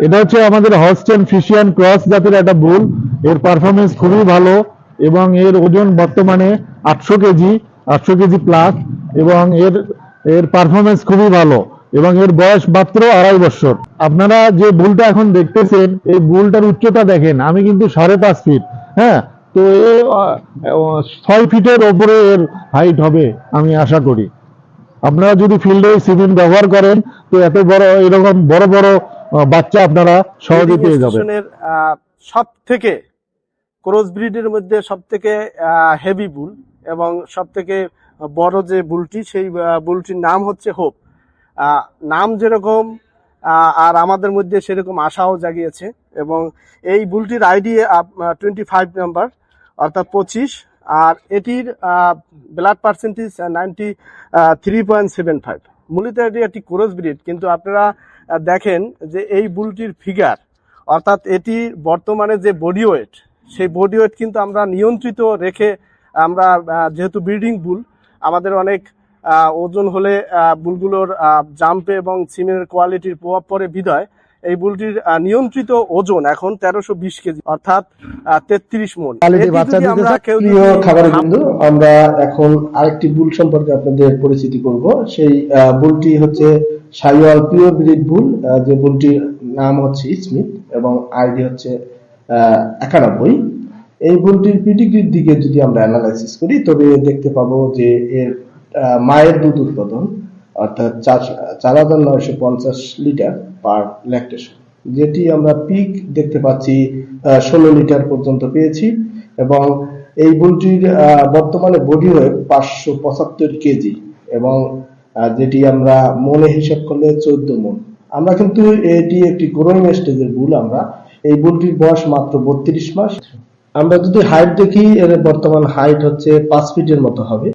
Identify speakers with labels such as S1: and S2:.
S1: এটা হচ্ছে আমাদের হলস্টেইন ফ্রিশিয়ান ক্রস জাতের একটা বুল। এর পারফরমেন্স খুবই ভালো এবং এর ওজন বর্তমানে 800 কেজি, 800 কেজি প্লাস। এবং এর এর পারফরমেন্স খুবই ভালো এবং এর বয়স মাত্র 2.5 বছর। আপনারা যে বুলটা এখন দেখতেছেন, এই বুলটার উচ্চতা দেখেন, আমি কিন্তু 5.5 ফিট। হ্যাঁ, তো এ 6 ফিটের ওপরে এর হাইট হবে আমি আশা করি। আপনারা যদি ফিল্ডে সিমেন্ট ব্যবহার করেন তো এত বড় এরকম বড় বড় বাচ্চা আপনারা সহজে পেয়ে যাবেন।
S2: সব থেকে ক্রস ব্রিডের মধ্যে সব থেকে হেভি বুল এবং সব থেকে বড় যে বুলটি, সেই বুলটির নাম হচ্ছে হোপ। নাম যেরকম আর আমাদের মধ্যে সেরকম আশাও জাগিয়েছে। এবং এই বুলটির আইডি 25 নাম্বার, অর্থাৎ 25। আর এটির ব্লাড পার্সেন্টেজ 93.75। মূলত এটি একটি ক্রস ব্রিড, কিন্তু আপনারা দেখেন যে এই বুলটির ফিগার, অর্থাৎ এটি বর্তমানে যে বডি ওয়েট, সেই বডি ওয়েট কিন্তু আমরা নিয়ন্ত্রিত রেখে, আমরা যেহেতু ব্রিডিং বুল, আমাদের অনেক ওজন হলে বুলগুলোর জাম্পে এবং সিমের কোয়ালিটির প্রভাব পড়ে বিধায় এই বুলটির নিয়ন্ত্রিত ওজন এখন 1320 কেজি, অর্থাৎ 33 মণ।
S3: খাবারের বন্ধু, আমরা এখন আরেকটি বুল সম্পর্কে আপনাদের পরিচিতি করব। সেই বুলটি হচ্ছে শাইওয়াল পিওর ব্রিড বুল, যে বুলটির নাম হচ্ছে স্মিথ এবং আইডি হচ্ছে 91। এই বুলটির পিডিগ্রির দিকে যদি আমরা অ্যানালাইসিস করি, তবে দেখতে পাবো যে এর মায়ের দুধ উৎপাদন অর্থাৎ 4950 লিটার পার ল্যাকটেশন, যেটি আমরা পিক দেখতে পাচ্ছি 16 লিটার পর্যন্ত পেয়েছি। এবং এই বুলটির বর্তমানে বডি ওয়েট 575 কেজি এবং যেটি আমরা মনে হিসাব করলে 14 মণ। আমরা কিন্তু এটি একটি গ্রোয়িং স্টেজের বুল। আমরা এই বুলটির বয়স মাত্র 32 মাস। আমরা যদি হাইট দেখি, এর বর্তমান হাইট হচ্ছে 5 ফিটের মতো হবে।